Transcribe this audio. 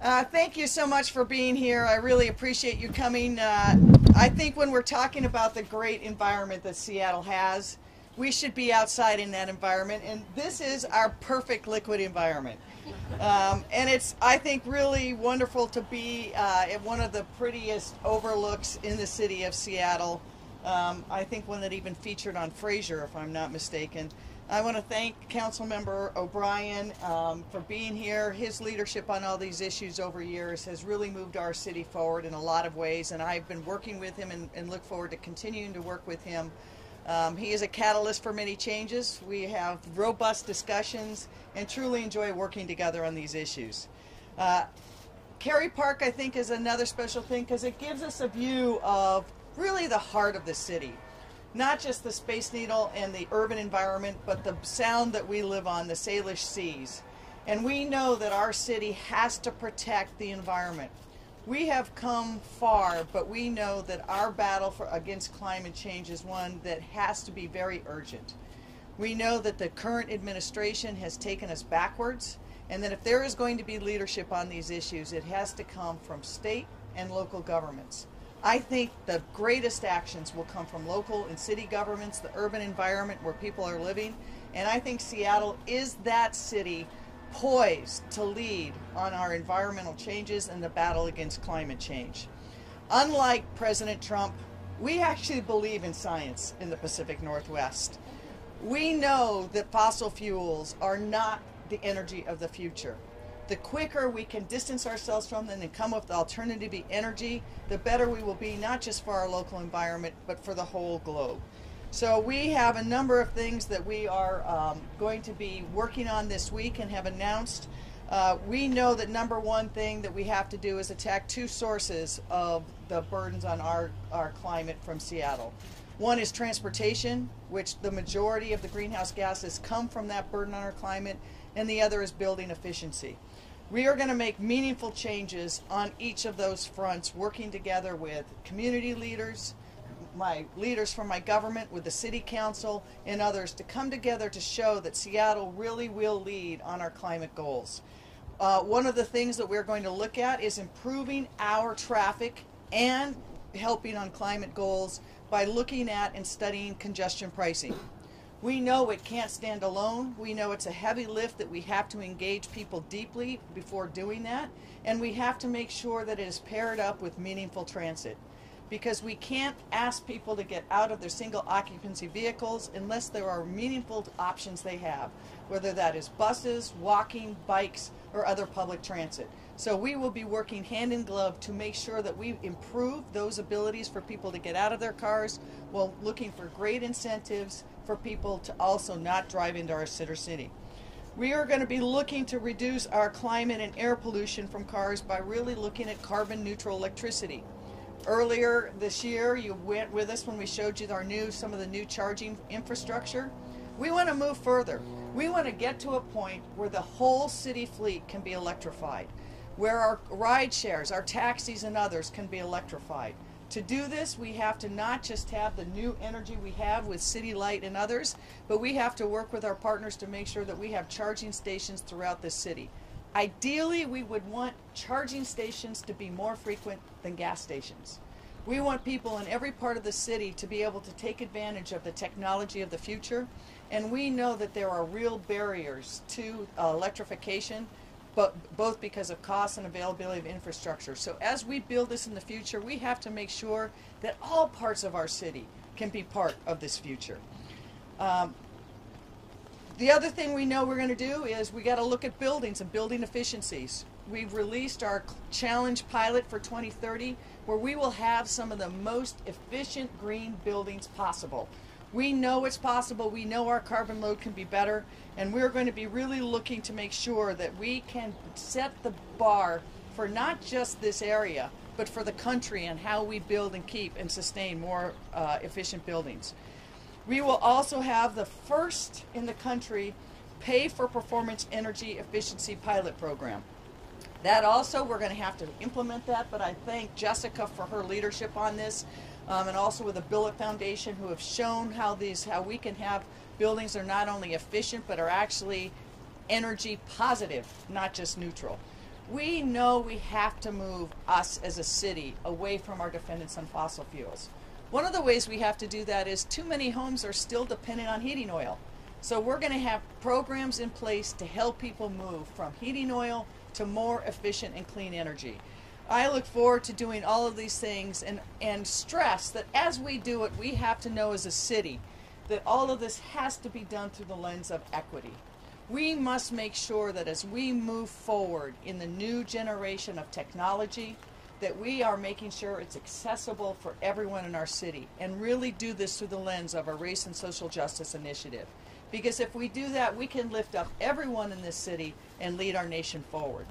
Thank you so much for being here. I really appreciate you coming. I think when we're talking about the great environment that Seattle has, we should be outside in that environment, and this is our perfect liquid environment. And it's, I think, really wonderful to be at one of the prettiest overlooks in the city of Seattle. I think one that even featured on Frasier, if I'm not mistaken. I want to thank Councilmember O'Brien for being here. His leadership on all these issues over years has really moved our city forward in a lot of ways, and I've been working with him and look forward to continuing to work with him. He is a catalyst for many changes. We have robust discussions and truly enjoy working together on these issues. Cary Park, I think, is another special thing because it gives us a view of really the heart of the city. Not just the Space Needle and the urban environment, but the sound that we live on, the Salish Seas. And we know that our city has to protect the environment. We have come far, but we know that our battle against climate change is one that has to be very urgent. We know that the current administration has taken us backwards, and that if there is going to be leadership on these issues, it has to come from state and local governments. I think the greatest actions will come from local and city governments, the urban environment where people are living, and I think Seattle is that city poised to lead on our environmental changes and the battle against climate change. Unlike President Trump, we actually believe in science in the Pacific Northwest. We know that fossil fuels are not the energy of the future. The quicker we can distance ourselves from them and come up with alternative energy, the better we will be, not just for our local environment, but for the whole globe. So we have a number of things that we are going to be working on this week and have announced. We know that number one thing that we have to do is attack two sources of the burdens on our climate from Seattle. One is transportation, which the majority of the greenhouse gases come from that burden on our climate, and the other is building efficiency. We are going to make meaningful changes on each of those fronts, working together with community leaders, my leaders from my government, with the city council and others to come together to show that Seattle really will lead on our climate goals. One of the things that we're going to look at is improving our traffic and helping on climate goals by looking at and studying congestion pricing. We know it can't stand alone. We know it's a heavy lift that we have to engage people deeply before doing that, and we have to make sure that it is paired up with meaningful transit, because we can't ask people to get out of their single occupancy vehicles unless there are meaningful options they have, whether that is buses, walking, bikes, or other public transit. So we will be working hand in glove to make sure that we improve those abilities for people to get out of their cars, while looking for great incentives for people to also not drive into our city. We are going to be looking to reduce our climate and air pollution from cars by really looking at carbon neutral electricity. Earlier this year, you went with us when we showed you some of the new charging infrastructure. We want to move further. We want to get to a point where the whole city fleet can be electrified, where our ride shares, our taxis and others can be electrified. To do this, we have to not just have the new energy we have with City Light and others, but we have to work with our partners to make sure that we have charging stations throughout the city. Ideally, we would want charging stations to be more frequent than gas stations. We want people in every part of the city to be able to take advantage of the technology of the future, and we know that there are real barriers to electrification, but both because of cost and availability of infrastructure. So as we build this in the future, we have to make sure that all parts of our city can be part of this future. The other thing we know we're going to do is we got to look at buildings and building efficiencies. We've released our challenge pilot for 2030, where we will have some of the most efficient green buildings possible. We know it's possible. We know our carbon load can be better, and we're going to be really looking to make sure that we can set the bar for not just this area, but for the country and how we build and keep and sustain more efficient buildings. We will also have the first in the country pay for performance energy efficiency pilot program. That also, we're going to have to implement that, but I thank Jessica for her leadership on this, and also with the Billet Foundation, who have shown how we can have buildings that are not only efficient, but are actually energy positive, not just neutral. We know we have to move us as a city away from our dependence on fossil fuels. One of the ways we have to do that is too many homes are still dependent on heating oil. So we're going to have programs in place to help people move from heating oil to more efficient and clean energy. I look forward to doing all of these things and stress that as we do it, we have to know as a city that all of this has to be done through the lens of equity. We must make sure that as we move forward in the new generation of technology, that we are making sure it's accessible for everyone in our city, and really do this through the lens of a race and social justice initiative. Because if we do that, we can lift up everyone in this city and lead our nation forward.